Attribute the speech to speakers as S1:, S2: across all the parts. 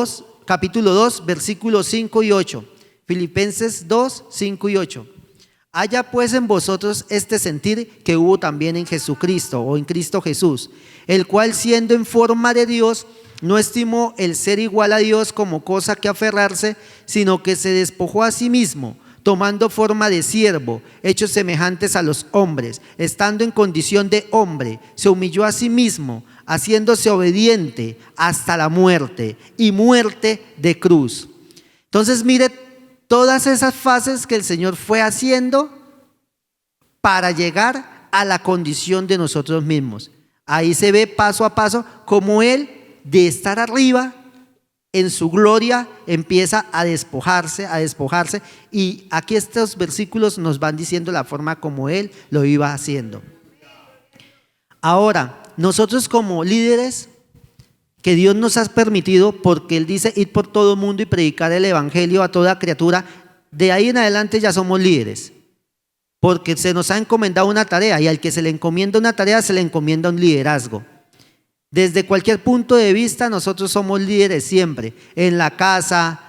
S1: 2, capítulo 2, versículos 5 y 8. Filipenses 2, 5 y 8. Haya pues en vosotros este sentir que hubo también en Jesucristo o en Cristo Jesús, el cual siendo en forma de Dios, no estimó el ser igual a Dios como cosa que aferrarse, sino que se despojó a sí mismo, tomando forma de siervo, hechos semejantes a los hombres, estando en condición de hombre, se humilló a sí mismo, haciéndose obediente hasta la muerte y muerte de cruz. Entonces mire todas esas fases que el Señor fue haciendo para llegar a la condición de nosotros mismos. Ahí se ve paso a paso cómo Él, de estar arriba en su gloria, empieza a despojarse, y aquí estos versículos nos van diciendo la forma como Él lo iba haciendo. Ahora, nosotros como líderes que Dios nos ha permitido, porque Él dice ir por todo el mundo y predicar el evangelio a toda criatura, de ahí en adelante ya somos líderes, porque se nos ha encomendado una tarea, y al que se le encomienda una tarea se le encomienda un liderazgo. Desde cualquier punto de vista nosotros somos líderes siempre, en la casa,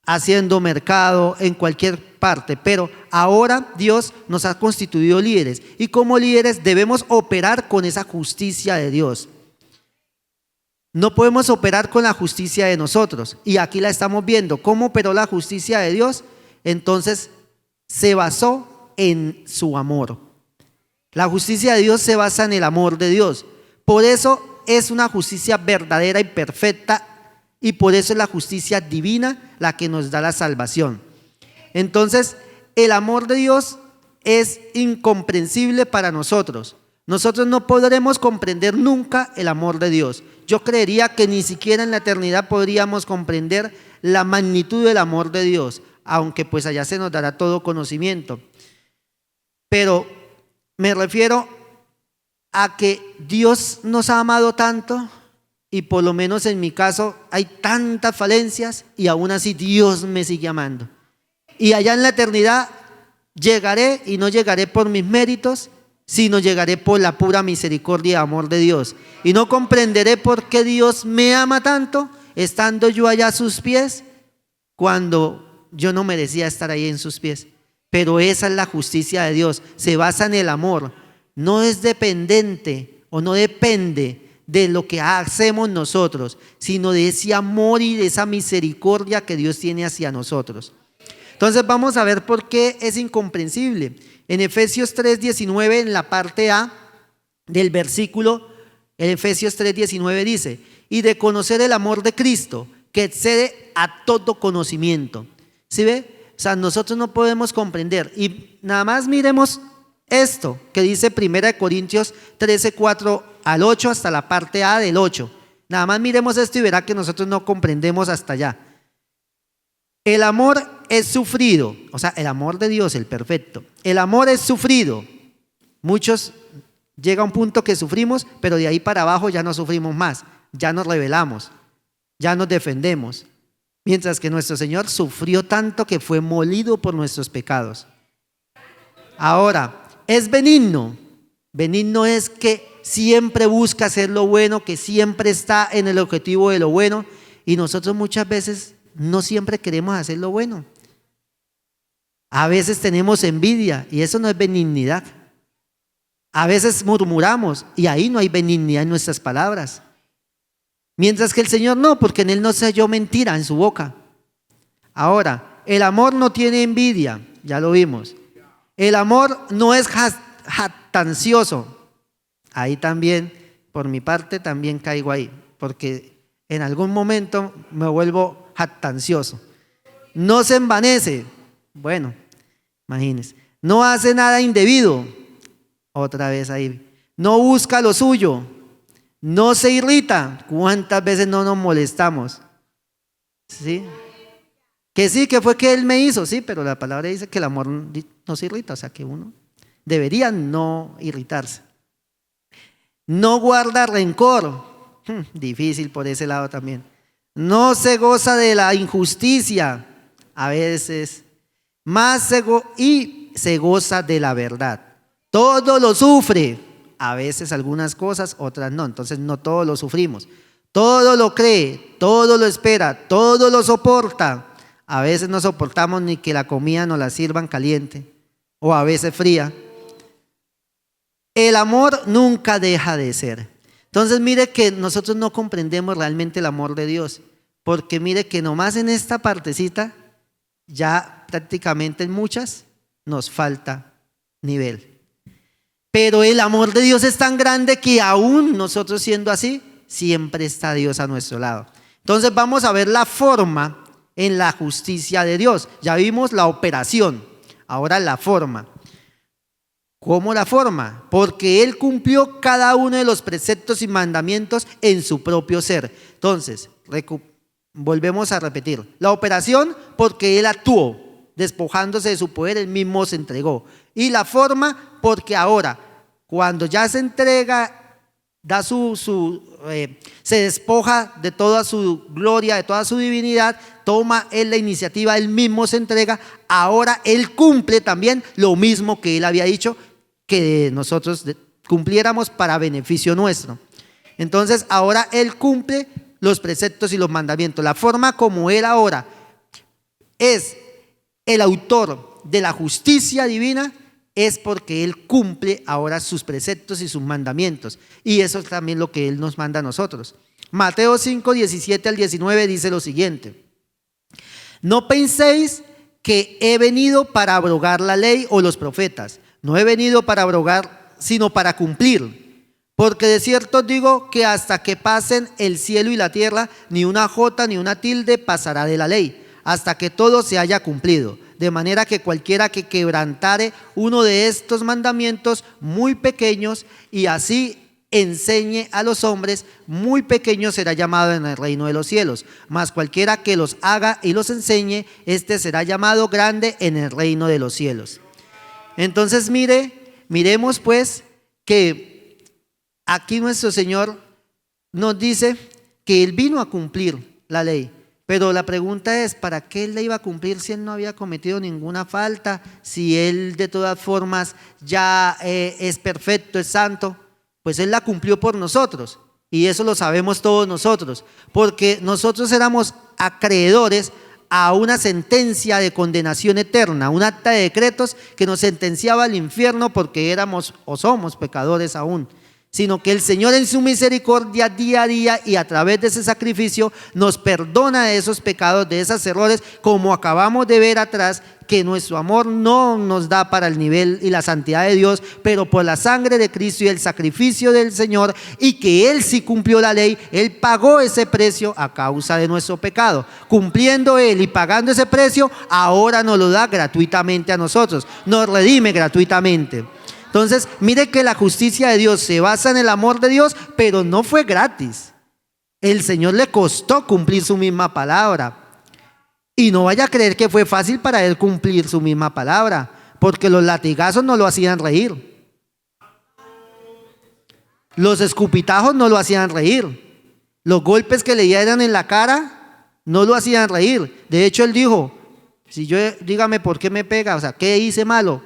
S1: haciendo mercado, en cualquier parte, pero ahora Dios nos ha constituido líderes, y como líderes debemos operar con esa justicia de Dios. No podemos operar con la justicia de nosotros, y aquí la estamos viendo. ¿Cómo operó la justicia de Dios? Entonces se basó en su amor. La justicia de Dios se basa en el amor de Dios. Por eso es una justicia verdadera y perfecta, y por eso es la justicia divina la que nos da la salvación. Entonces el amor de Dios es incomprensible para nosotros. Nosotros no podremos comprender nunca el amor de Dios. Yo creería que ni siquiera en la eternidad podríamos comprender la magnitud del amor de Dios, aunque pues allá se nos dará todo conocimiento. Pero me refiero a que Dios nos ha amado tanto, y por lo menos en mi caso hay tantas falencias, y aún así Dios me sigue amando. Y allá en la eternidad llegaré, y no llegaré por mis méritos, sino llegaré por la pura misericordia y amor de Dios. Y no comprenderé por qué Dios me ama tanto, estando yo allá a sus pies, cuando yo no merecía estar ahí en sus pies. Pero esa es la justicia de Dios, se basa en el amor. No es dependiente o no depende de lo que hacemos nosotros, sino de ese amor y de esa misericordia que Dios tiene hacia nosotros. Entonces vamos a ver por qué es incomprensible. En Efesios 3:19, en la parte A del versículo, en Efesios 3:19 dice: y de conocer el amor de Cristo, que excede a todo conocimiento. ¿Sí ve? O sea, nosotros no podemos comprender. Y nada más miremos esto que dice 1 Corintios 13:4 al 8, hasta la parte A del 8. Nada más miremos esto y verá que nosotros no comprendemos hasta allá. El amor es sufrido, o sea, el amor de Dios, el perfecto. El amor es sufrido. Muchos llega a un punto que sufrimos, pero de ahí para abajo ya no sufrimos más. Ya nos rebelamos, ya nos defendemos. Mientras que nuestro Señor sufrió tanto que fue molido por nuestros pecados. Ahora, es benigno. Benigno es que siempre busca hacer lo bueno, que siempre está en el objetivo de lo bueno, y nosotros muchas veces no siempre queremos hacer lo bueno. A veces tenemos envidia, y eso no es benignidad. A veces murmuramos, y ahí no hay benignidad en nuestras palabras. Mientras que el Señor no, porque en Él no se halló mentira en su boca. Ahora, el amor no tiene envidia, ya lo vimos. El amor no es jactancioso. Ahí también, por mi parte, también caigo ahí, porque en algún momento me vuelvo jactancioso. No se envanece. Bueno, imagínense. No hace nada indebido. Otra vez ahí. No busca lo suyo. No se irrita. ¿Cuántas veces no nos molestamos? ¿Sí? Que sí, que fue que Él me hizo. Sí, pero la palabra dice que el amor no se irrita. O sea que uno debería no irritarse. No guarda rencor. Difícil por ese lado también. No se goza de la injusticia, a veces, se goza de la verdad. Todo lo sufre, a veces algunas cosas, otras no. Entonces no todo lo sufrimos. todo lo cree, todo lo espera, todo lo soporta. A veces no soportamos ni que la comida nos la sirvan caliente o a veces fría. El amor nunca deja de ser. Entonces mire que nosotros no comprendemos realmente el amor de Dios, porque mire que nomás en esta partecita, ya prácticamente en muchas, nos falta nivel. Pero el amor de Dios es tan grande que aún nosotros siendo así, siempre está Dios a nuestro lado. Entonces vamos a ver la forma en la justicia de Dios. Ya vimos la operación, ahora la forma. ¿Cómo la forma? Porque Él cumplió cada uno de los preceptos y mandamientos en su propio ser. Entonces, volvemos a repetir. La operación, porque Él actuó, despojándose de su poder, Él mismo se entregó. Y la forma, porque ahora, cuando ya se entrega, se despoja de toda su gloria, de toda su divinidad, toma Él la iniciativa, Él mismo se entrega. Ahora Él cumple también lo mismo que Él había dicho que nosotros cumpliéramos para beneficio nuestro. Entonces ahora Él cumple los preceptos y los mandamientos. La forma como Él ahora es el autor de la justicia divina es porque Él cumple ahora sus preceptos y sus mandamientos. Y eso es también lo que Él nos manda a nosotros. Mateo 5, 17 al 19 dice lo siguiente: no penséis que he venido para abrogar la ley o los profetas. No he venido para abrogar, sino para cumplir. Porque de cierto os digo que hasta que pasen el cielo y la tierra, ni una jota ni una tilde pasará de la ley, hasta que todo se haya cumplido. De manera que cualquiera que quebrantare uno de estos mandamientos muy pequeños y así enseñe a los hombres, muy pequeño será llamado en el reino de los cielos. Mas cualquiera que los haga y los enseñe, este será llamado grande en el reino de los cielos. Entonces miremos pues que aquí nuestro Señor nos dice que Él vino a cumplir la ley. Pero la pregunta es, ¿para qué Él la iba a cumplir si Él no había cometido ninguna falta? Si Él de todas formas ya es perfecto, es santo. Pues Él la cumplió por nosotros. Y eso lo sabemos todos nosotros. Porque nosotros éramos acreedores a una sentencia de condenación eterna, un acta de decretos que nos sentenciaba al infierno porque éramos o somos pecadores aún, sino que el Señor en su misericordia día a día y a través de ese sacrificio nos perdona de esos pecados, de esos errores, como acabamos de ver atrás, que nuestro amor no nos da para el nivel y la santidad de Dios, pero por la sangre de Cristo y el sacrificio del Señor, y que Él sí cumplió la ley, Él pagó ese precio a causa de nuestro pecado. Cumpliendo Él y pagando ese precio, ahora nos lo da gratuitamente a nosotros, nos redime gratuitamente. Entonces, mire que la justicia de Dios se basa en el amor de Dios, pero no fue gratis. El Señor le costó cumplir su misma palabra. Y no vaya a creer que fue fácil para Él cumplir su misma palabra, porque los latigazos no lo hacían reír. Los escupitajos no lo hacían reír. Los golpes que le dieran en la cara no lo hacían reír. De hecho, Él dijo, dígame por qué me pega, o sea, ¿qué hice malo?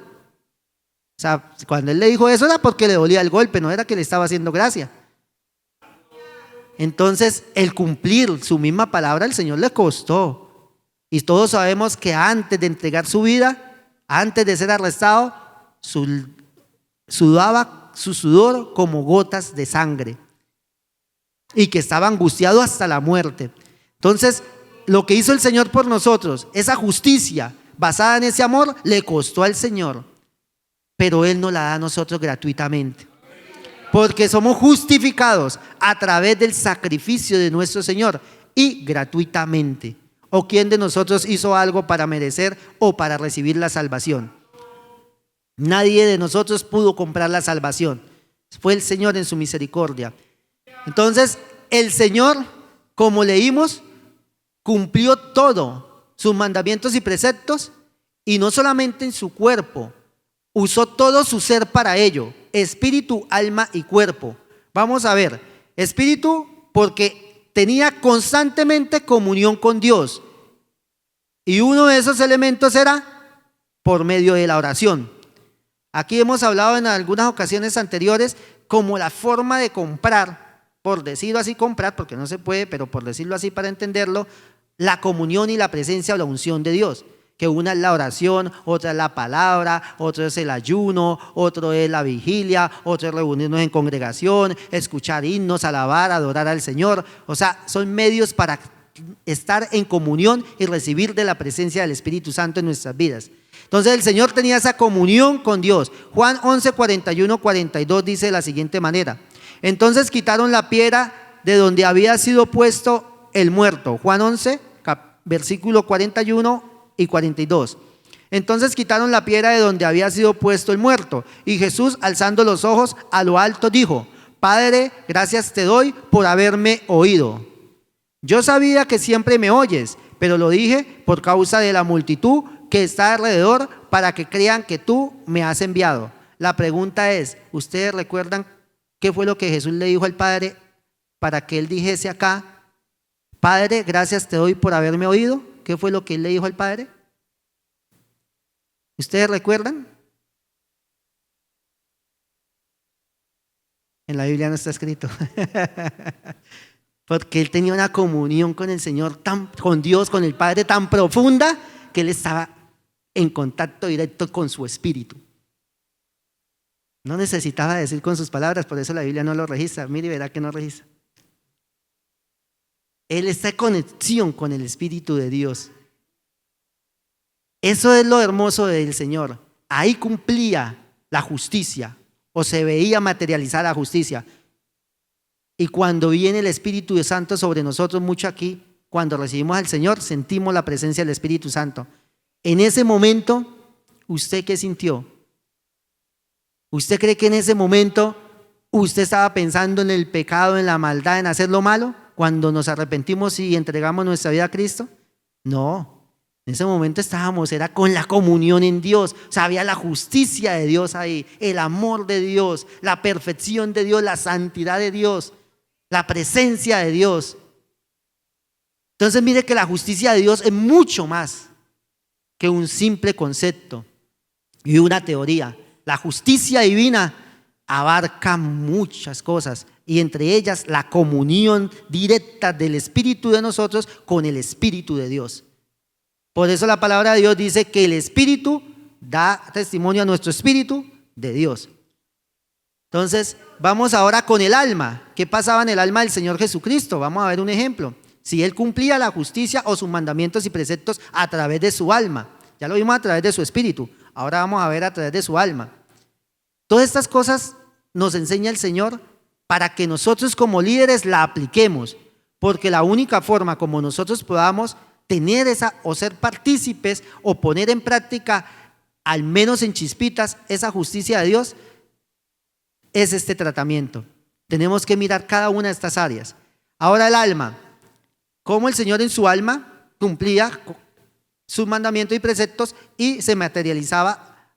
S1: O sea, cuando Él le dijo eso era porque le dolía el golpe, no era que le estaba haciendo gracia. Entonces, el cumplir su misma palabra al Señor le costó. Y todos sabemos que antes de entregar su vida, antes de ser arrestado, sudaba su sudor como gotas de sangre. Y que estaba angustiado hasta la muerte. Entonces, lo que hizo el Señor por nosotros, esa justicia basada en ese amor, le costó al Señor. Pero Él nos la da a nosotros gratuitamente. Porque somos justificados a través del sacrificio de nuestro Señor y gratuitamente. ¿O quién de nosotros hizo algo para merecer o para recibir la salvación? Nadie de nosotros pudo comprar la salvación. Fue el Señor en su misericordia. Entonces, el Señor, como leímos, cumplió todo, sus mandamientos y preceptos, y no solamente en su cuerpo, usó todo su ser para ello, espíritu, alma y cuerpo. Vamos a ver, espíritu porque tenía constantemente comunión con Dios, y uno de esos elementos era por medio de la oración. Aquí hemos hablado en algunas ocasiones anteriores como la forma de comprar por decirlo así, comprar, porque no se puede, pero por decirlo así para entenderlo, la comunión y la presencia o la unción de Dios. Que una es la oración, otra es la palabra, otro es el ayuno, otro es la vigilia, otro es reunirnos en congregación, escuchar himnos, alabar, adorar al Señor. O sea, son medios para estar en comunión y recibir de la presencia del Espíritu Santo en nuestras vidas. Entonces el Señor tenía esa comunión con Dios. Juan 11, 41, 42 dice de la siguiente manera: entonces quitaron la piedra de donde había sido puesto el muerto. Juan 11, versículo 41 y 42. Entonces quitaron la piedra de donde había sido puesto el muerto, y Jesús, alzando los ojos a lo alto, dijo: Padre, gracias te doy por haberme oído. Yo sabía que siempre me oyes, pero lo dije por causa de la multitud que está alrededor, para que crean que tú me has enviado. La pregunta es, ¿ustedes recuerdan qué fue lo que Jesús le dijo al Padre para que él dijese acá: Padre, gracias te doy por haberme oído? ¿Qué fue lo que él le dijo al Padre? ¿Ustedes recuerdan? En la Biblia no está escrito. Porque él tenía una comunión con el Señor, con Dios, con el Padre tan profunda, que él estaba en contacto directo con su espíritu. No necesitaba decir con sus palabras, por eso la Biblia no lo registra. Mire, verá que no registra. Él está en conexión con el Espíritu de Dios. Eso es lo hermoso del Señor. Ahí cumplía la justicia, o se veía materializar la justicia. Y cuando viene el Espíritu Santo sobre nosotros, mucho aquí, cuando recibimos al Señor, sentimos la presencia del Espíritu Santo. En ese momento, ¿usted qué sintió? ¿Usted cree que en ese momento usted estaba pensando en el pecado, en la maldad, en hacer lo malo? Cuando nos arrepentimos y entregamos nuestra vida a Cristo. No, en ese momento era con la comunión en Dios. O sea, había la justicia de Dios ahí, el amor de Dios, la perfección de Dios, la santidad de Dios, la presencia de Dios. Entonces mire que la justicia de Dios es mucho más que un simple concepto y una teoría. La justicia divina abarca muchas cosas, y entre ellas la comunión directa del Espíritu de nosotros con el Espíritu de Dios. Por eso la palabra de Dios dice que el Espíritu da testimonio a nuestro espíritu de Dios. Entonces vamos ahora con el alma. ¿Qué pasaba en el alma del Señor Jesucristo? Vamos a ver un ejemplo. Si Él cumplía la justicia o sus mandamientos y preceptos a través de su alma. Ya lo vimos a través de su espíritu, ahora vamos a ver a través de su alma. Todas estas cosas nos enseña el Señor para que nosotros como líderes la apliquemos, porque la única forma como nosotros podamos tener esa, o ser partícipes, o poner en práctica, al menos en chispitas, esa justicia de Dios, es este tratamiento. Tenemos que mirar cada una de estas áreas. Ahora el alma, cómo el Señor en su alma cumplía sus mandamientos y preceptos y se materializaba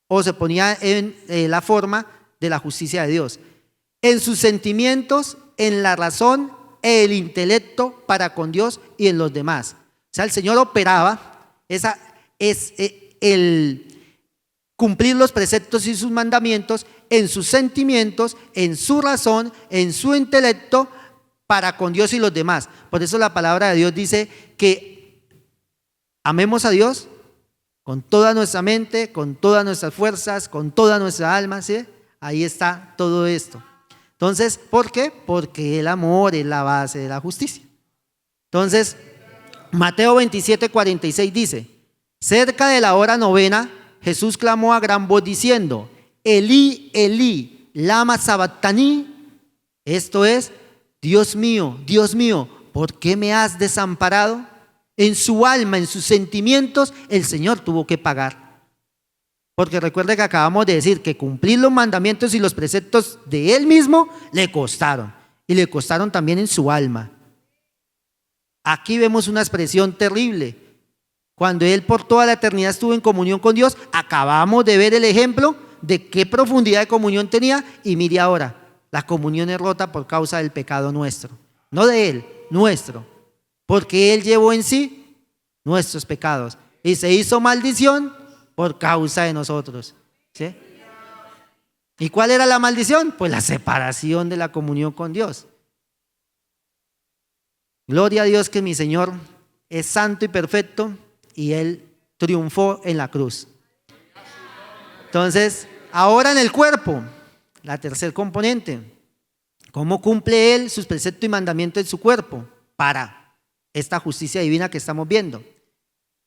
S1: o se ponía en la forma de la justicia de Dios. En sus sentimientos, en la razón, el intelecto para con Dios y en los demás. O sea, el Señor operaba el cumplir los preceptos y sus mandamientos en sus sentimientos, en su razón, en su intelecto para con Dios y los demás. Por eso la palabra de Dios dice que amemos a Dios con toda nuestra mente, con todas nuestras fuerzas, con toda nuestra alma, ¿sí? Ahí está todo esto. Entonces, ¿por qué? Porque el amor es la base de la justicia. Entonces, Mateo 27, 46 dice: cerca de la hora novena, Jesús clamó a gran voz diciendo: Elí, Elí, lama sabactani. Esto es: Dios mío, ¿por qué me has desamparado? En su alma, en sus sentimientos, el Señor tuvo que pagar. Porque recuerde que acabamos de decir que cumplir los mandamientos y los preceptos de Él mismo le costaron. Y le costaron también en su alma. Aquí vemos una expresión terrible. Cuando Él por toda la eternidad estuvo en comunión con Dios, acabamos de ver el ejemplo de qué profundidad de comunión tenía. Y mire ahora, la comunión es rota por causa del pecado nuestro. No de Él, nuestro. Porque Él llevó en sí nuestros pecados y se hizo maldición por causa de nosotros, ¿sí? ¿Y cuál era la maldición? Pues la separación de la comunión con Dios. Gloria a Dios que mi Señor es santo y perfecto y Él triunfó en la cruz. Entonces, ahora en el cuerpo, la tercer componente, ¿cómo cumple Él sus preceptos y mandamientos en su cuerpo? Para esta justicia divina que estamos viendo.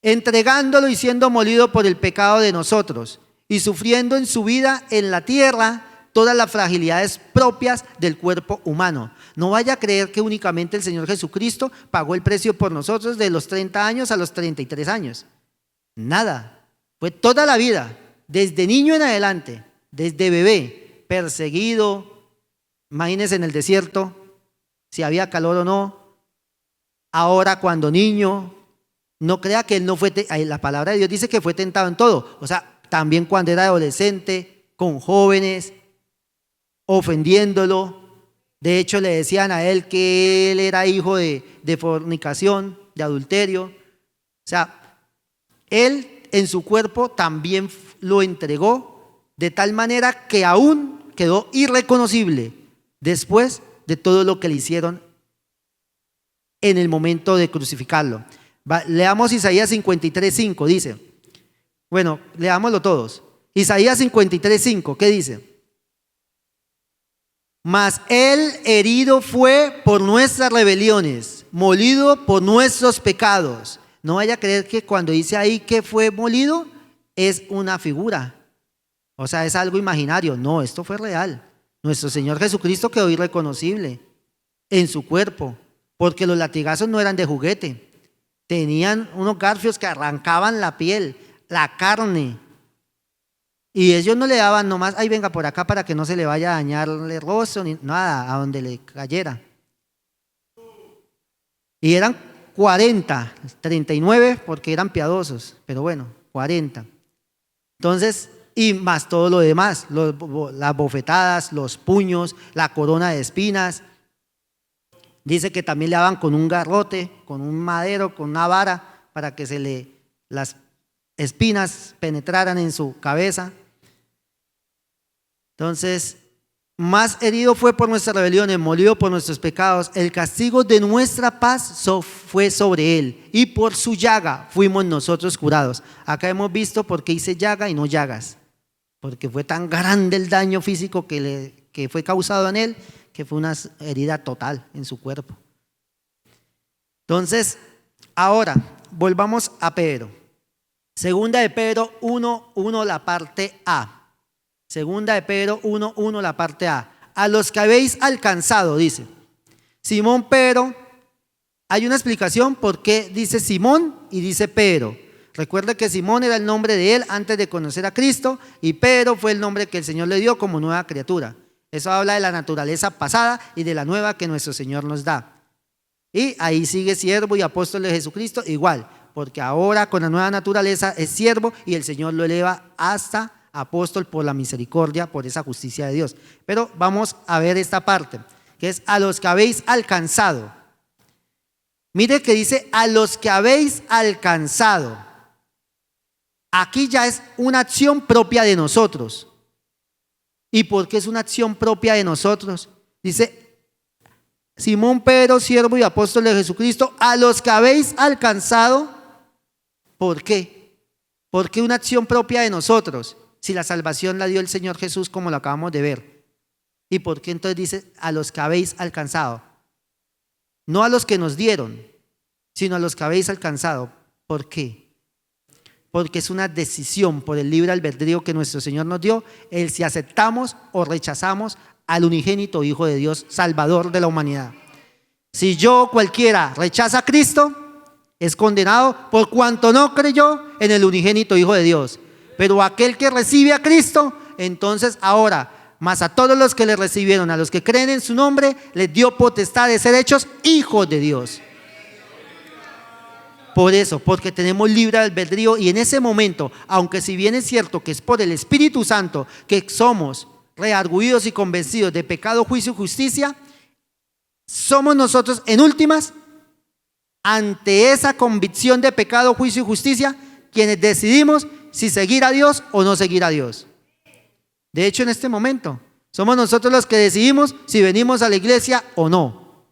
S1: Entregándolo y siendo molido por el pecado de nosotros y sufriendo en su vida en la tierra todas las fragilidades propias del cuerpo humano. No vaya a creer que únicamente el Señor Jesucristo pagó el precio por nosotros de los 30 años a los 33 años. Nada, fue toda la vida, desde niño en adelante, desde bebé, perseguido, imagínense en el desierto, si había calor o no, ahora cuando niño, no crea que él no fue, la palabra de Dios dice que fue tentado en todo, o sea, también cuando era adolescente, con jóvenes, ofendiéndolo. De hecho, le decían a él que él era hijo de fornicación, de adulterio. O sea, él en su cuerpo también lo entregó de tal manera que aún quedó irreconocible después de todo lo que le hicieron en el momento de crucificarlo. Leamos Isaías 53:5, dice. Bueno, leámoslo todos. Isaías 53:5, ¿qué dice? Mas Él herido fue por nuestras rebeliones, molido por nuestros pecados. No vaya a creer que cuando dice ahí que fue molido es una figura, o sea, es algo imaginario. No, esto fue real. Nuestro Señor Jesucristo quedó irreconocible en su cuerpo, porque los latigazos no eran de juguete. Tenían unos garfios que arrancaban la piel, la carne. Y ellos no le daban nomás, ahí venga por acá para que no se le vaya a dañar el rostro ni nada, a donde le cayera. Y eran 40, 39 porque eran piadosos, pero bueno, 40. Entonces, y más todo lo demás, las bofetadas, los puños, la corona de espinas. Dice que también le daban con un garrote, con un madero, con una vara, para que las espinas penetraran en su cabeza. Entonces, más herido fue por nuestras rebeliones, molido por nuestros pecados. El castigo de nuestra paz fue sobre él, y por su llaga fuimos nosotros curados. Acá hemos visto por qué dice llaga y no llagas, porque fue tan grande el daño físico que fue causado en él, que fue una herida total en su cuerpo. Entonces, ahora volvamos a Pedro. Segunda de Pedro 1:1, la parte A. Segunda de Pedro 1:1, la parte A. A los que habéis alcanzado, dice. Simón Pedro, hay una explicación por qué dice Simón y dice Pedro. Recuerda que Simón era el nombre de él antes de conocer a Cristo, y Pedro fue el nombre que el Señor le dio como nueva criatura. Eso habla de la naturaleza pasada y de la nueva que nuestro Señor nos da. Y ahí sigue siervo y apóstol de Jesucristo igual, porque ahora con la nueva naturaleza es siervo y el Señor lo eleva hasta apóstol por la misericordia, por esa justicia de Dios. Pero vamos a ver esta parte, que es a los que habéis alcanzado. Mire que dice a los que habéis alcanzado. Aquí ya es una acción propia de nosotros. ¿Y por qué es una acción propia de nosotros? Dice Simón Pedro, siervo y apóstol de Jesucristo, a los que habéis alcanzado. ¿Por qué? ¿Por qué una acción propia de nosotros? Si la salvación la dio el Señor Jesús, como lo acabamos de ver. ¿Y por qué entonces dice a los que habéis alcanzado? No a los que nos dieron, sino a los que habéis alcanzado. ¿Por qué? Porque es una decisión por el libre albedrío que nuestro Señor nos dio, el si aceptamos o rechazamos al unigénito Hijo de Dios, Salvador de la humanidad. Si yo cualquiera rechaza a Cristo, es condenado por cuanto no creyó en el unigénito Hijo de Dios. Pero aquel que recibe a Cristo, entonces ahora, más a todos los que le recibieron, a los que creen en su nombre, les dio potestad de ser hechos hijos de Dios. Por eso, porque tenemos libre albedrío, y en ese momento, aunque si bien es cierto que es por el Espíritu Santo que somos reargüidos y convencidos de pecado, juicio y justicia, somos nosotros en últimas, ante esa convicción de pecado, juicio y justicia, quienes decidimos si seguir a Dios o no seguir a Dios. De hecho, en este momento, somos nosotros los que decidimos si venimos a la iglesia o no.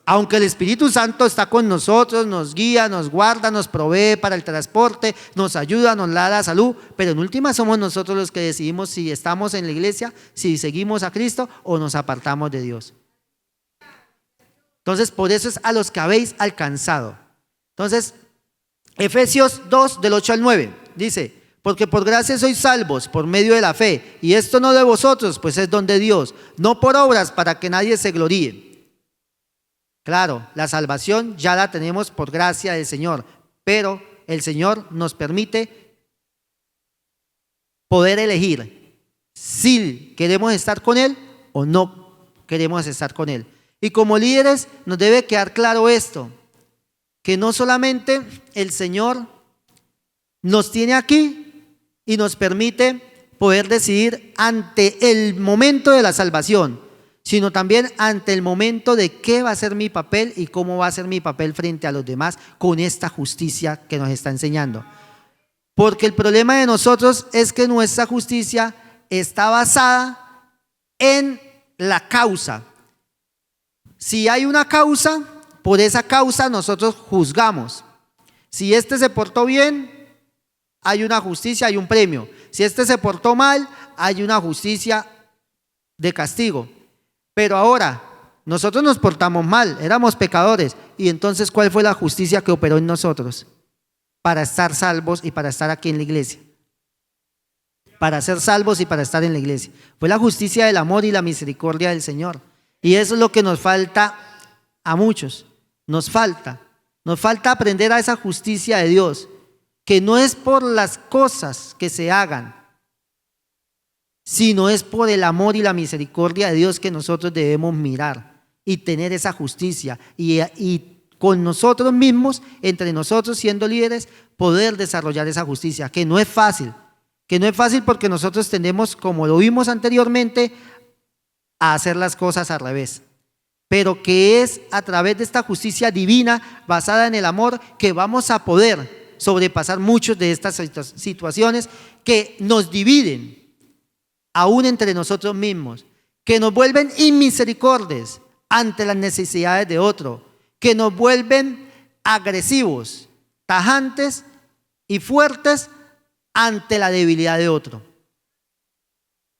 S1: Aunque el Espíritu Santo está con nosotros, nos guía, nos guarda, nos provee para el transporte, nos ayuda, nos da la salud, pero en última somos nosotros los que decidimos si estamos en la iglesia, si seguimos a Cristo o nos apartamos de Dios. Entonces, por eso es a los que habéis alcanzado. Entonces, Efesios 2, del 8 al 9, dice: porque por gracia sois salvos por medio de la fe, y esto no de vosotros, pues es don de Dios, no por obras para que nadie se gloríe. Claro, la salvación ya la tenemos por gracia del Señor, pero el Señor nos permite poder elegir si queremos estar con Él o no queremos estar con Él. Y como líderes nos debe quedar claro esto, que no solamente el Señor nos tiene aquí y nos permite poder decidir ante el momento de la salvación, sino también ante el momento de qué va a ser mi papel y cómo va a ser mi papel frente a los demás con esta justicia que nos está enseñando. Porque el problema de nosotros es que nuestra justicia está basada en la causa. Si hay una causa, por esa causa nosotros juzgamos. Si este se portó bien, hay una justicia, hay un premio. Si este se portó mal, hay una justicia de castigo. Pero ahora, nosotros nos portamos mal, éramos pecadores. Y entonces, ¿cuál fue la justicia que operó en nosotros? Para estar salvos y para estar aquí en la iglesia. Para ser salvos y para estar en la iglesia. Fue la justicia del amor y la misericordia del Señor. Y eso es lo que nos falta a muchos. Nos falta aprender a esa justicia de Dios, que no es por las cosas que se hagan, sino es por el amor y la misericordia de Dios que nosotros debemos mirar y tener esa justicia y con nosotros mismos, entre nosotros siendo líderes, poder desarrollar esa justicia, que no es fácil porque nosotros tendemos, como lo vimos anteriormente, a hacer las cosas al revés, pero que es a través de esta justicia divina basada en el amor que vamos a poder sobrepasar muchas de estas situaciones que nos dividen aún entre nosotros mismos, que nos vuelven inmisericordias ante las necesidades de otro, que nos vuelven agresivos, tajantes y fuertes ante la debilidad de otro.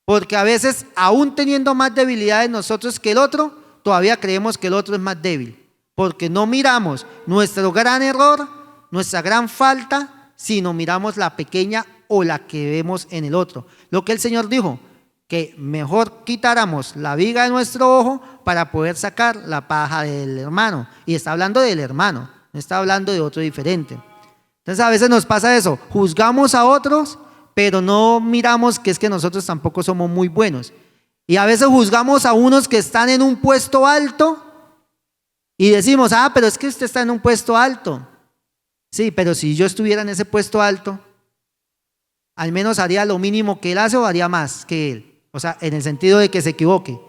S1: Porque a veces, aún teniendo más debilidades nosotros que el otro, todavía creemos que el otro es más débil, porque no miramos nuestro gran error, nuestra gran falta, sino miramos la pequeña o la que vemos en el otro. Lo que el Señor dijo, que mejor quitáramos la viga de nuestro ojo para poder sacar la paja del hermano. Y está hablando del hermano, no está hablando de otro diferente. Entonces a veces nos pasa eso, juzgamos a otros, pero no miramos que es que nosotros tampoco somos muy buenos. Y a veces juzgamos a unos que están en un puesto alto y decimos, pero es que usted está en un puesto alto. Sí, pero si yo estuviera en ese puesto alto, al menos haría lo mínimo que él hace o haría más que él. O sea, en el sentido de que se equivoque.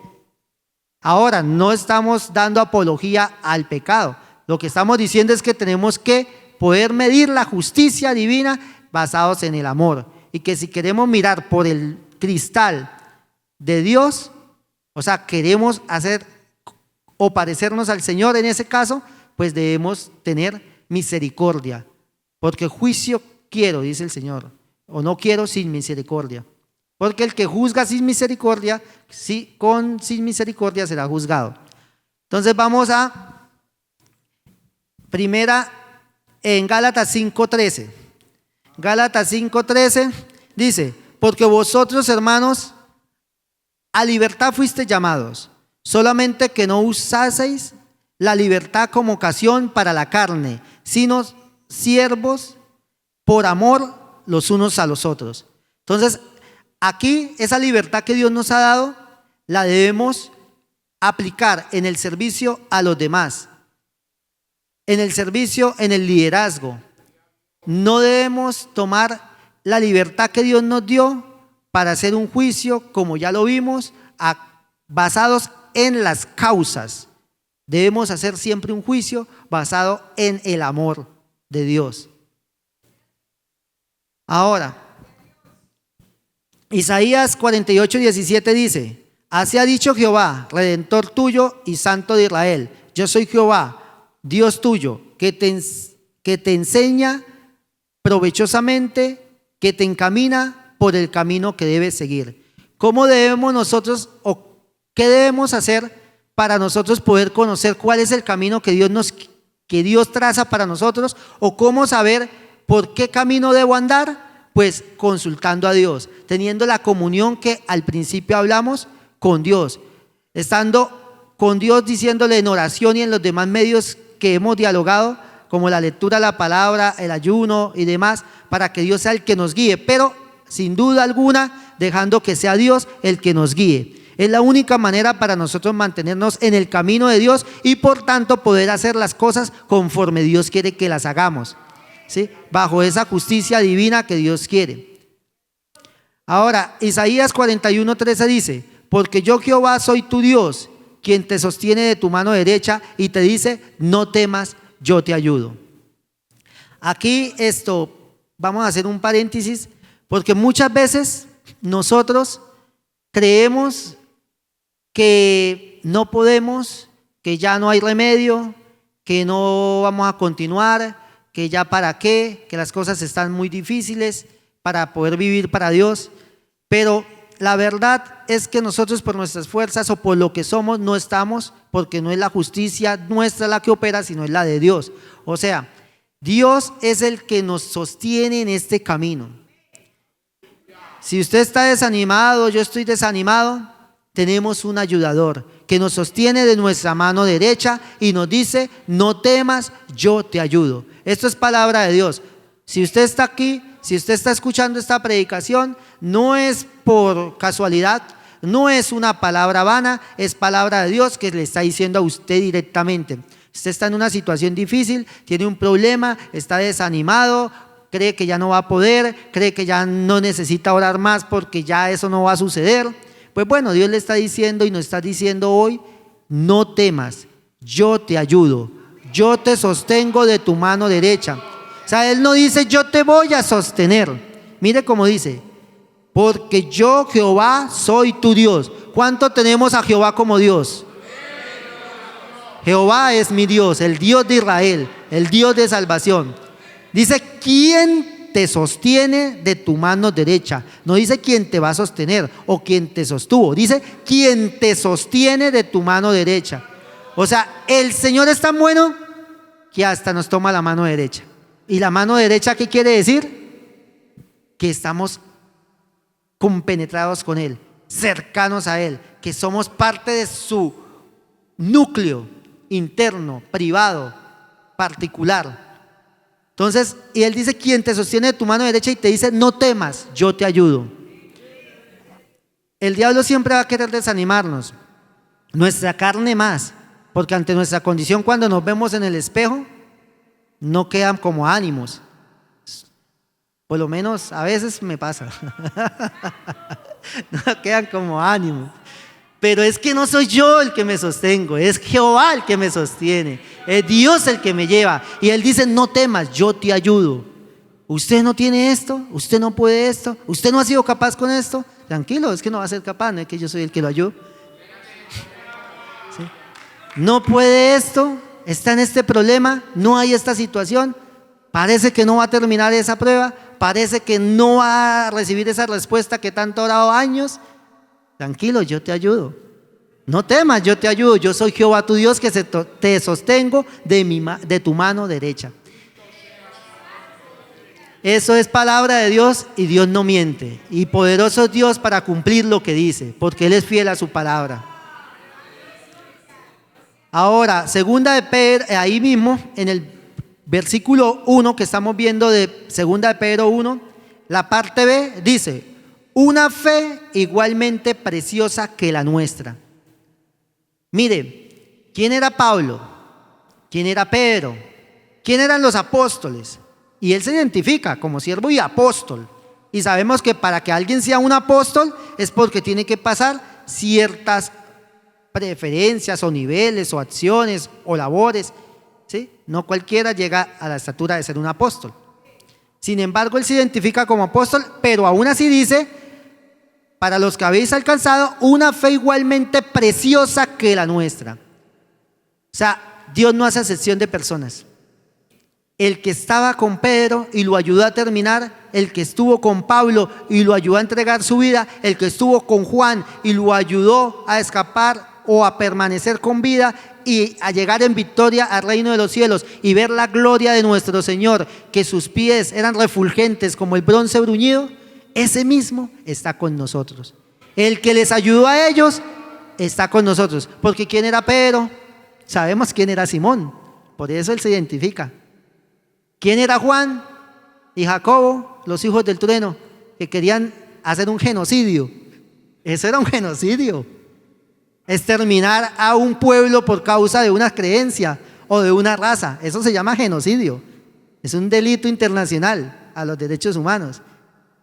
S1: Ahora, no estamos dando apología al pecado. Lo que estamos diciendo es que tenemos que poder medir la justicia divina basados en el amor. Y que si queremos mirar por el cristal de Dios, o sea, queremos hacer o parecernos al Señor en ese caso, pues debemos tener misericordia. Porque juicio quiero, dice el Señor, o no quiero sin misericordia. Porque el que juzga sin misericordia, sin misericordia será juzgado. Entonces vamos a primera en Gálatas 5:13. Gálatas 5:13 dice, porque vosotros, hermanos, a libertad fuisteis llamados, solamente que no usaseis la libertad como ocasión para la carne, sino siervos por amor los unos a los otros. Entonces, aquí esa libertad que Dios nos ha dado, la debemos aplicar en el servicio a los demás, en el servicio, en el liderazgo. No debemos tomar la libertad que Dios nos dio para hacer un juicio, como ya lo vimos, basados en las causas. Debemos hacer siempre un juicio basado en el amor de Dios. Ahora, Isaías 48:17 dice, así ha dicho Jehová, Redentor tuyo y Santo de Israel, yo soy Jehová, Dios tuyo, que te enseña provechosamente, que te encamina por el camino que debes seguir. ¿Cómo debemos nosotros o qué debemos hacer para nosotros poder conocer cuál es el camino que Dios traza para nosotros, o cómo saber por qué camino debo andar? Pues consultando a Dios, teniendo la comunión que al principio hablamos con Dios, estando con Dios, diciéndole en oración y en los demás medios que hemos dialogado, como la lectura de la palabra, el ayuno y demás, para que Dios sea el que nos guíe, pero sin duda alguna dejando que sea Dios el que nos guíe. Es la única manera para nosotros mantenernos en el camino de Dios y por tanto poder hacer las cosas conforme Dios quiere que las hagamos, ¿sí? Bajo esa justicia divina que Dios quiere. Ahora, Isaías 41:13 dice: porque yo Jehová soy tu Dios, quien te sostiene de tu mano derecha y te dice: no temas, yo te ayudo. Aquí vamos a hacer un paréntesis, porque muchas veces nosotros creemos que no podemos, que ya no hay remedio, que no vamos a continuar, que ya para qué, que las cosas están muy difíciles para poder vivir para Dios. Pero la verdad es que nosotros por nuestras fuerzas o por lo que somos no estamos, porque no es la justicia nuestra la que opera, sino es la de Dios. O sea, Dios es el que nos sostiene en este camino. Si usted está desanimado, yo estoy desanimado, tenemos un ayudador que nos sostiene de nuestra mano derecha y nos dice: no temas, yo te ayudo. Esto es palabra de Dios. Si usted está aquí, si usted está escuchando esta predicación, no es por casualidad, no es una palabra vana, es palabra de Dios que le está diciendo a usted directamente. Usted está en una situación difícil, tiene un problema, está desanimado, cree que ya no va a poder, cree que ya no necesita orar más porque ya eso no va a suceder. Pues bueno, Dios le está diciendo y nos está diciendo hoy: no temas, yo te ayudo, yo te sostengo de tu mano derecha. O sea, Él no dice: yo te voy a sostener. Mire cómo dice: porque yo Jehová soy tu Dios. ¿Cuánto tenemos a Jehová como Dios? Jehová es mi Dios, el Dios de Israel, el Dios de salvación. Dice: ¿quién te sostiene de tu mano derecha? No dice quién te va a sostener o quién te sostuvo, dice quién te sostiene de tu mano derecha. O sea, el Señor es tan bueno que hasta nos toma la mano derecha. ¿Y la mano derecha qué quiere decir? Que estamos compenetrados con Él, cercanos a Él, que somos parte de su núcleo interno, privado, particular. Entonces, y Él dice: quien te sostiene de tu mano derecha y te dice: no temas, yo te ayudo. El diablo siempre va a querer desanimarnos, nuestra carne más, porque ante nuestra condición, cuando nos vemos en el espejo, no quedan como ánimos. Por lo menos a veces me pasa. No quedan como ánimos. Pero es que no soy yo el que me sostengo, es Jehová el que me sostiene, es Dios el que me lleva. Y Él dice: no temas, yo te ayudo. Usted no tiene esto, usted no puede esto, usted no ha sido capaz con esto. Tranquilo, es que no va a ser capaz, no es que yo soy el que lo ayudo. ¿Sí? No puede esto, está en este problema, no hay esta situación, parece que no va a terminar esa prueba, parece que no va a recibir esa respuesta que tanto ha orado años. Tranquilo, yo te ayudo. No temas, yo te ayudo. Yo soy Jehová tu Dios, que te sostengo de tu mano derecha. Eso es palabra de Dios y Dios no miente. Y poderoso es Dios para cumplir lo que dice, porque Él es fiel a su palabra. Ahora, segunda de Pedro, ahí mismo, en el versículo 1 que estamos viendo de segunda de Pedro 1, la parte B dice: una fe igualmente preciosa que la nuestra. Mire, ¿quién era Pablo? ¿Quién era Pedro? ¿Quién eran los apóstoles? Y él se identifica como siervo y apóstol. Y sabemos que para que alguien sea un apóstol es porque tiene que pasar ciertas preferencias o niveles o acciones o labores, ¿sí? No cualquiera llega a la estatura de ser un apóstol. Sin embargo, él se identifica como apóstol, pero aún así dice: para los que habéis alcanzado una fe igualmente preciosa que la nuestra. O O sea, Dios no hace acepción de personas. El que estaba con Pedro y lo ayudó a terminar, el que estuvo con Pablo y lo ayudó a entregar su vida, el que estuvo con Juan y lo ayudó a escapar o a permanecer con vida y a llegar en victoria al reino de los cielos y ver la gloria de nuestro Señor, que sus pies eran refulgentes como el bronce bruñido, ese mismo está con nosotros. El que les ayudó a ellos está con nosotros. Porque ¿quién era Pedro? Sabemos quién era Simón, por eso él se identifica. ¿Quién era Juan y Jacobo, los hijos del trueno, que querían hacer un genocidio? Eso era un genocidio. Exterminar a un pueblo por causa de una creencia o de una raza. Eso se llama genocidio. Es un delito internacional a los derechos humanos.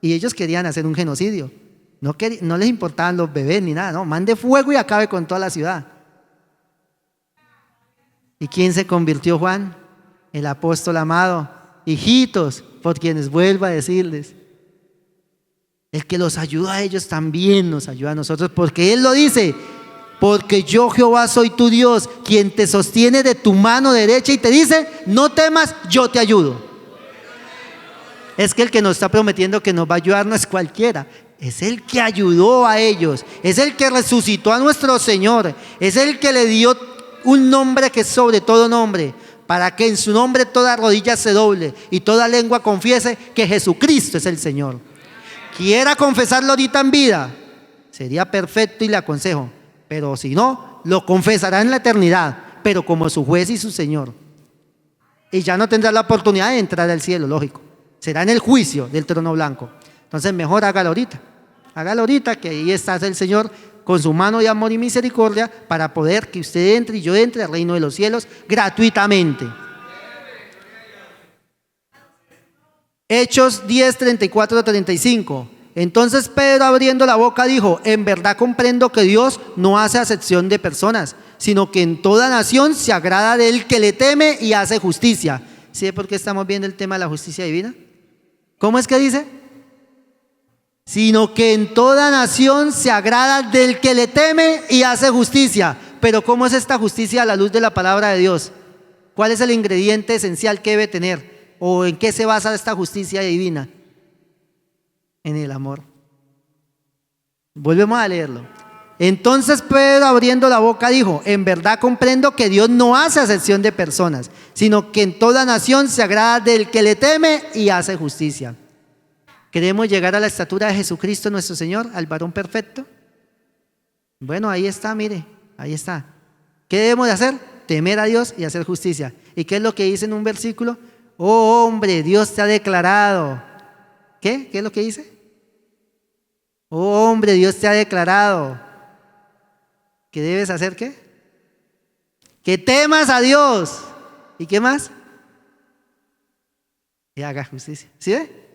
S1: Y ellos querían hacer un genocidio. No les importaban los bebés ni nada. No, mande fuego y acabe con toda la ciudad. ¿Y quién se convirtió, Juan? El apóstol amado. Hijitos, por quienes vuelvo a decirles. El que los ayuda a ellos también nos ayuda a nosotros, porque Él lo dice. Porque yo, Jehová, soy tu Dios, quien te sostiene de tu mano derecha y te dice, no temas, yo te ayudo. Es que el que nos está prometiendo que nos va a ayudar no es cualquiera, es el que ayudó a ellos, es el que resucitó a nuestro Señor, es el que le dio un nombre que es sobre todo nombre, para que en su nombre toda rodilla se doble y toda lengua confiese que Jesucristo es el Señor. Quiera confesarlo ahorita en vida, sería perfecto y le aconsejo, pero si no, lo confesará en la eternidad, pero como su juez y su Señor. Y ya no tendrá la oportunidad de entrar al cielo, lógico. Será en el juicio del trono blanco. Entonces mejor hágalo ahorita, que ahí está el Señor con su mano de amor y misericordia para poder que usted entre y yo entre al reino de los cielos gratuitamente. Hechos 10, 34, 35. Entonces Pedro, abriendo la boca, dijo: en verdad comprendo que Dios no hace acepción de personas, sino que en toda nación se agrada del que le teme y hace justicia. ¿Sí por qué estamos viendo el tema de la justicia divina? ¿Cómo es que dice? Sino que en toda nación se agrada del que le teme y hace justicia. Pero ¿cómo es esta justicia a la luz de la palabra de Dios? ¿Cuál es el ingrediente esencial que debe tener? ¿O en qué se basa esta justicia divina? En el amor. Volvemos a leerlo. Entonces Pedro, abriendo la boca, dijo: en verdad comprendo que Dios no hace acepción de personas, sino que en toda nación se agrada del que le teme y hace justicia. ¿Queremos llegar a la estatura de Jesucristo nuestro Señor, al varón perfecto? Bueno, ahí está, mire, ahí está. ¿Qué debemos de hacer? Temer a Dios y hacer justicia. ¿Y qué es lo que dice en un versículo? Oh hombre, Dios te ha declarado. ¿Qué? ¿Qué es lo que dice? Oh hombre, Dios te ha declarado. ¿Qué debes hacer? ¿Qué? Que temas a Dios. ¿Y qué más? Y haga justicia. ¿Sí ve?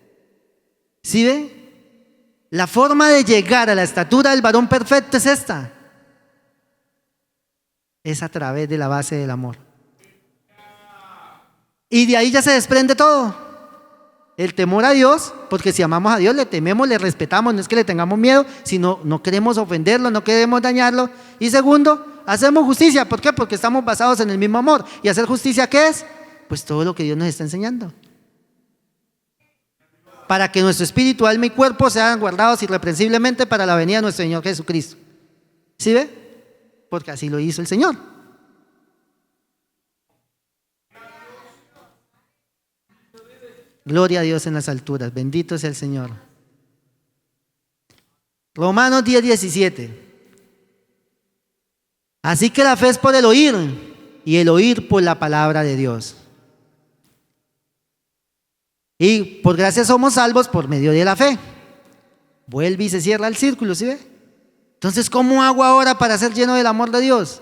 S1: ¿Sí ve? La forma de llegar a la estatura del varón perfecto es esta. Es a través de la base del amor. Y de ahí ya se desprende todo. El temor a Dios, porque si amamos a Dios, le tememos, le respetamos, no es que le tengamos miedo, sino no queremos ofenderlo, no queremos dañarlo. Y segundo, hacemos justicia. ¿Por qué? Porque estamos basados en el mismo amor. ¿Y hacer justicia qué es? Pues todo lo que Dios nos está enseñando. Para que nuestro espíritu, alma y cuerpo sean guardados irreprensiblemente para la venida de nuestro Señor Jesucristo. ¿Sí ve? Porque así lo hizo el Señor. Gloria a Dios en las alturas, bendito sea el Señor. Romanos 10, 17. Así que la fe es por el oír, y el oír por la palabra de Dios. Y por gracia somos salvos por medio de la fe. Vuelve y se cierra el círculo, ¿sí ve? Entonces, ¿cómo hago ahora para ser lleno del amor de Dios?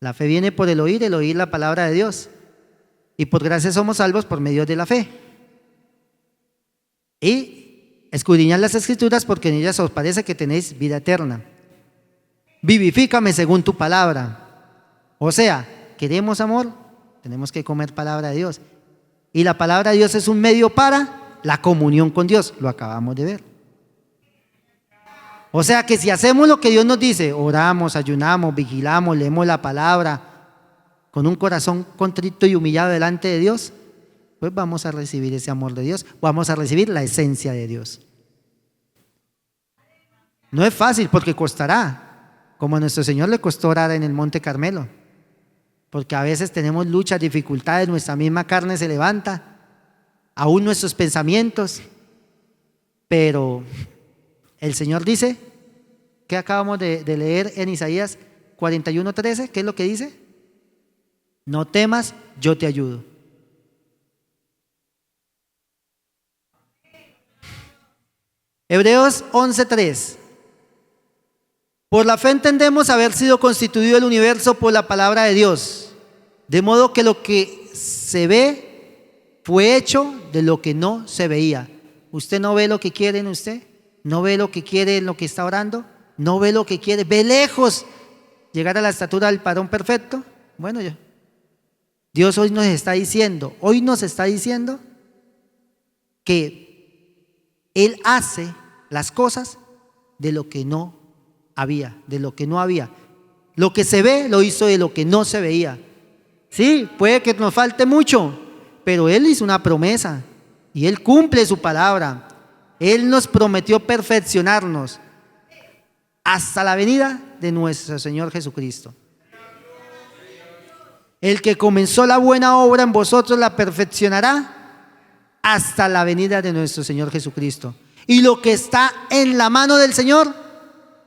S1: La fe viene por el oír la palabra de Dios. Y por gracia somos salvos por medio de la fe. Y escudriñad las Escrituras, porque en ellas os parece que tenéis vida eterna. Vivifícame según tu palabra. O sea, ¿queremos amor? Tenemos que comer palabra de Dios. Y la palabra de Dios es un medio para la comunión con Dios. Lo acabamos de ver. O sea que si hacemos lo que Dios nos dice, oramos, ayunamos, vigilamos, leemos la palabra, con un corazón contrito y humillado delante de Dios, pues vamos a recibir ese amor de Dios, vamos a recibir la esencia de Dios. No es fácil porque costará, como a nuestro Señor le costó orar en el Monte Carmelo, porque a veces tenemos luchas, dificultades, nuestra misma carne se levanta, aún nuestros pensamientos, pero el Señor dice, que acabamos de leer en Isaías 41:13, ¿qué es lo que dice? No temas, yo te ayudo. Hebreos 11:3. Por la fe entendemos haber sido constituido el universo por la palabra de Dios, de modo que lo que se ve fue hecho de lo que no se veía. ¿Usted no ve lo que quiere en usted? ¿No ve lo que quiere en lo que está orando? ¿No ve lo que quiere? ¿Ve lejos llegar a la estatura del varón perfecto? Bueno, Dios hoy nos está diciendo que Él hace las cosas de lo que no había, de lo que no había. Lo que se ve lo hizo de lo que no se veía. Sí, puede que nos falte mucho, pero Él hizo una promesa y Él cumple su palabra. Él nos prometió perfeccionarnos hasta la venida de nuestro Señor Jesucristo. El que comenzó la buena obra en vosotros la perfeccionará hasta la venida de nuestro Señor Jesucristo. Y lo que está en la mano del Señor,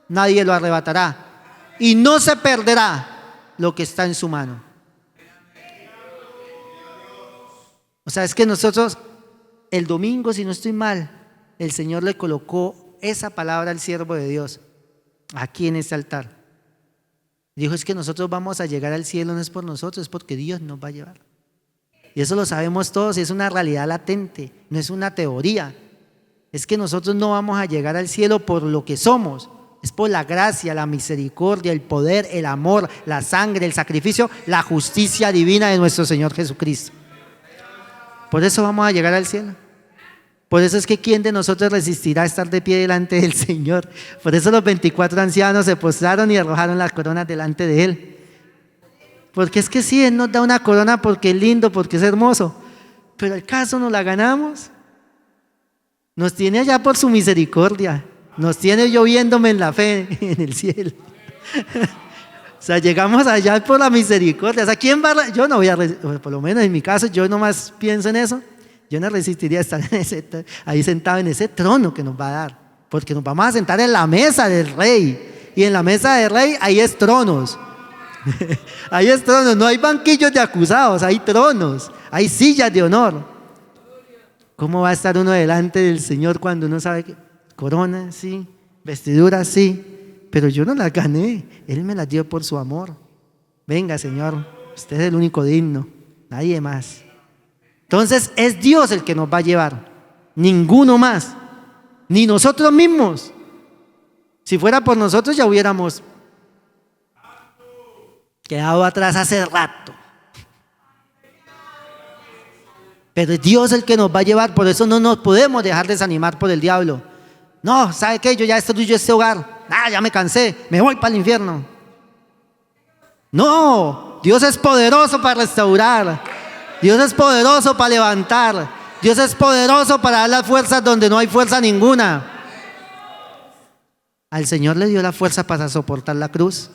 S1: nadie lo arrebatará. Y no se perderá lo que está en su mano. O sea, es que nosotros, el domingo, si no estoy mal, el Señor le colocó esa palabra al siervo de Dios aquí en este altar. Dijo, es que nosotros vamos a llegar al cielo, no es por nosotros, es porque Dios nos va a llevar. Y eso lo sabemos todos, y es una realidad latente, no es una teoría. Es que nosotros no vamos a llegar al cielo por lo que somos, es por la gracia, la misericordia, el poder, el amor, la sangre, el sacrificio, la justicia divina de nuestro Señor Jesucristo. Por eso vamos a llegar al cielo. Por eso es que ¿quién de nosotros resistirá a estar de pie delante del Señor? Por eso los 24 ancianos se postraron y arrojaron las coronas delante de Él. Porque es que sí, Él nos da una corona porque es lindo, porque es hermoso, pero ¿al caso nos la ganamos? Nos tiene allá por su misericordia, nos tiene lloviéndome en la fe en el cielo. O sea, llegamos allá por la misericordia. O sea, ¿quién va yo no voy a, por lo menos en mi caso, yo nomás pienso en eso. Yo no resistiría a estar ahí sentado en ese trono que nos va a dar, porque nos vamos a sentar en la mesa del rey, y en la mesa del rey ahí es tronos. Ahí es tronos, no hay banquillos de acusados, hay tronos, hay sillas de honor. ¿Cómo va a estar uno delante del Señor cuando uno sabe que corona, sí, vestidura, sí, pero yo no las gané, Él me las dio por su amor? Venga, Señor, usted es el único digno, nadie más. Entonces es Dios el que nos va a llevar, ninguno más, ni nosotros mismos. Si fuera por nosotros ya hubiéramos quedado atrás hace rato. Pero es Dios el que nos va a llevar, por eso no nos podemos dejar desanimar por el diablo. No, ¿sabe qué? Yo ya destruyo este hogar, ya me cansé, me voy para el infierno. No, Dios es poderoso para restaurar. Dios es poderoso para levantar. Dios es poderoso para dar las fuerzas donde no hay fuerza ninguna. Al Señor le dio la fuerza para soportar la cruz.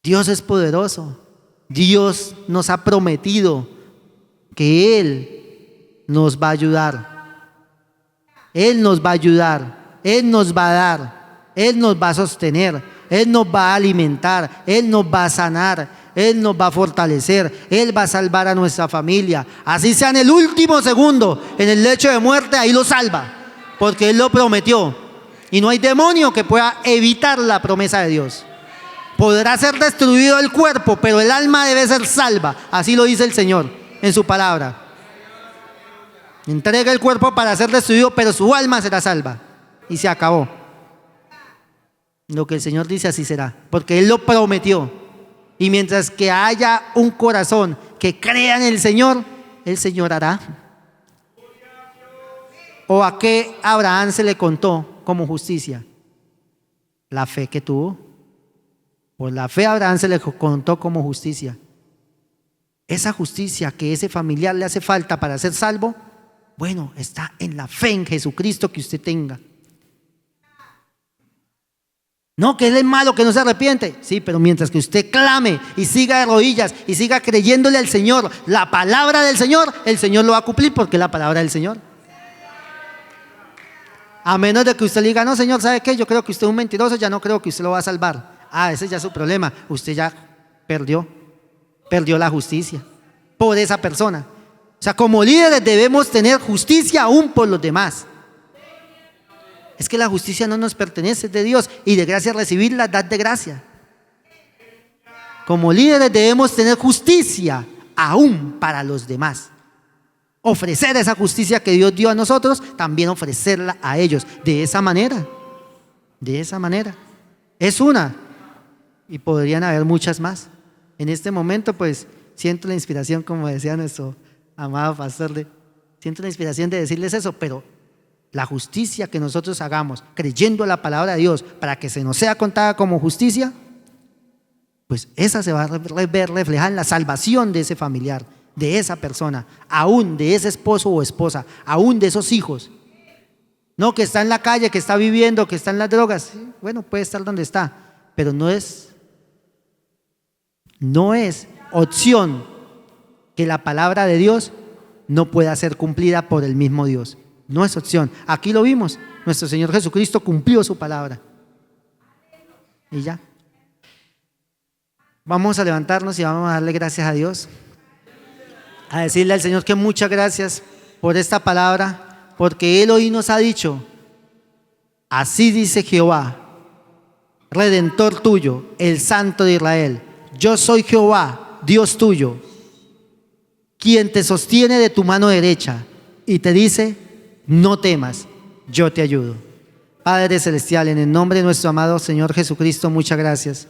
S1: Dios es poderoso. Dios nos ha prometido que Él nos va a ayudar. Él nos va a ayudar. Él nos va a dar. Él nos va a sostener. Él nos va a alimentar. Él nos va a sanar. Él nos va a fortalecer, Él va a salvar a nuestra familia. Así sea en el último segundo, en el lecho de muerte, ahí lo salva, porque Él lo prometió. Y no hay demonio que pueda evitar la promesa de Dios. Podrá ser destruido el cuerpo, pero el alma debe ser salva. Así lo dice el Señor en su palabra. Entrega el cuerpo para ser destruido, pero su alma será salva. Y se acabó. Lo que el Señor dice, así será, porque Él lo prometió. Y mientras que haya un corazón que crea en el Señor hará. ¿O a qué Abraham se le contó como justicia? La fe que tuvo. Por la fe a Abraham se le contó como justicia. Esa justicia que ese familiar le hace falta para ser salvo, bueno, está en la fe en Jesucristo que usted tenga. No, que él es malo, que no se arrepiente. Sí, pero mientras que usted clame y siga de rodillas y siga creyéndole al Señor la palabra del Señor, el Señor lo va a cumplir porque es la palabra del Señor. A menos de que usted le diga, no, Señor, ¿sabe qué? Yo creo que usted es un mentiroso, ya no creo que usted lo va a salvar. Ese ya es su problema. Usted ya perdió la justicia por esa persona. O sea, como líderes debemos tener justicia aún por los demás. Es que la justicia no nos pertenece, es de Dios, y de gracia recibirla, dad de gracia. Como líderes debemos tener justicia aún para los demás. Ofrecer esa justicia que Dios dio a nosotros, también ofrecerla a ellos. De esa manera. Es una. Y podrían haber muchas más. En este momento, pues, siento la inspiración, como decía nuestro amado pastor, siento la inspiración de decirles eso, pero la justicia que nosotros hagamos, creyendo en la palabra de Dios, para que se nos sea contada como justicia, pues esa se va a ver reflejada en la salvación de ese familiar, de esa persona, aún de ese esposo o esposa, aún de esos hijos. No que está en la calle, que está viviendo, que está en las drogas. Bueno, puede estar donde está, pero no es opción que la palabra de Dios no pueda ser cumplida por el mismo Dios. No es opción. Aquí lo vimos. Nuestro Señor Jesucristo cumplió su palabra. Y ya. Vamos a levantarnos y vamos a darle gracias a Dios. A decirle al Señor que muchas gracias por esta palabra, porque Él hoy nos ha dicho: así dice Jehová, Redentor tuyo, el Santo de Israel. Yo soy Jehová, Dios tuyo, quien te sostiene de tu mano derecha y te dice: no temas, yo te ayudo. Padre celestial, en el nombre de nuestro amado Señor Jesucristo, muchas gracias.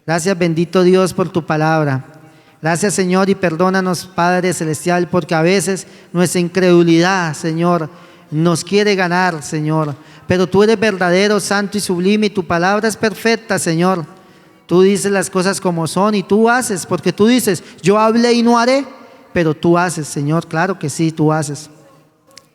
S1: Gracias, bendito Dios, por tu palabra. Gracias, Señor, y perdónanos, Padre celestial, porque a veces nuestra incredulidad, Señor, nos quiere ganar, Señor. Pero tú eres verdadero, santo y sublime, y tu palabra es perfecta, Señor. Tú dices las cosas como son y tú haces, porque tú dices: yo hablé y no haré, pero tú haces, Señor. Claro que sí, tú haces.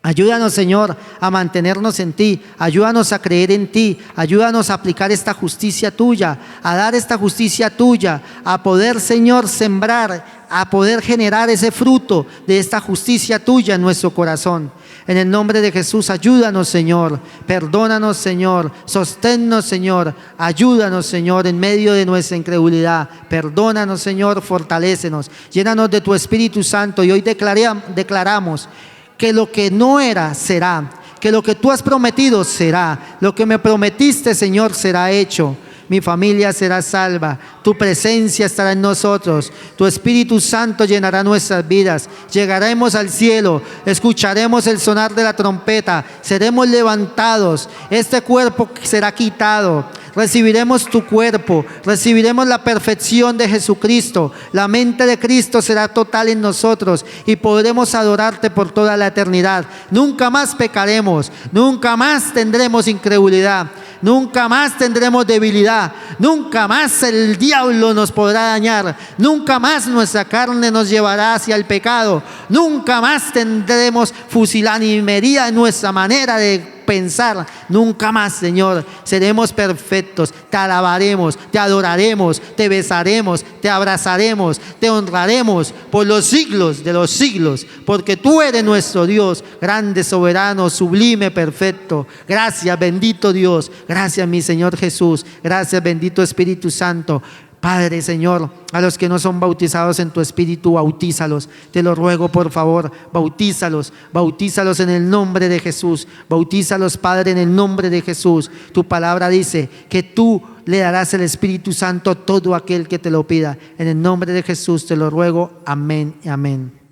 S1: Ayúdanos, Señor, a mantenernos en ti. Ayúdanos a creer en ti. Ayúdanos a aplicar esta justicia tuya, a dar esta justicia tuya, a poder, Señor, sembrar, a poder generar ese fruto de esta justicia tuya en nuestro corazón. En el nombre de Jesús, ayúdanos, Señor. Perdónanos, Señor. Sosténnos, Señor. Ayúdanos, Señor, en medio de nuestra incredulidad. Perdónanos, Señor. Fortalécenos. Llénanos de tu Espíritu Santo. Y hoy declaramos que lo que no era, será. Que lo que tú has prometido, será. Lo que me prometiste, Señor, será hecho. Mi familia será salva. Tu presencia estará en nosotros. Tu Espíritu Santo llenará nuestras vidas. Llegaremos al cielo. Escucharemos el sonar de la trompeta. Seremos levantados. Este cuerpo será quitado. Recibiremos tu cuerpo, recibiremos la perfección de Jesucristo. La mente de Cristo será total en nosotros y podremos adorarte por toda la eternidad. Nunca más pecaremos, nunca más tendremos incredulidad, nunca más tendremos debilidad, nunca más el diablo nos podrá dañar, nunca más nuestra carne nos llevará hacia el pecado, nunca más tendremos fusilanería en nuestra manera de pensar, nunca más, Señor. Seremos perfectos, te alabaremos, te adoraremos, te besaremos, te abrazaremos, te honraremos por los siglos de los siglos, porque tú eres nuestro Dios, grande, soberano, sublime, perfecto. Gracias, bendito Dios. Gracias, mi Señor Jesús. Gracias, bendito Espíritu Santo. Padre, Señor, a los que no son bautizados en tu Espíritu, bautízalos. Te lo ruego, por favor, bautízalos en el nombre de Jesús. Bautízalos, Padre, en el nombre de Jesús. Tu palabra dice que tú le darás el Espíritu Santo a todo aquel que te lo pida. En el nombre de Jesús te lo ruego. Amén y amén.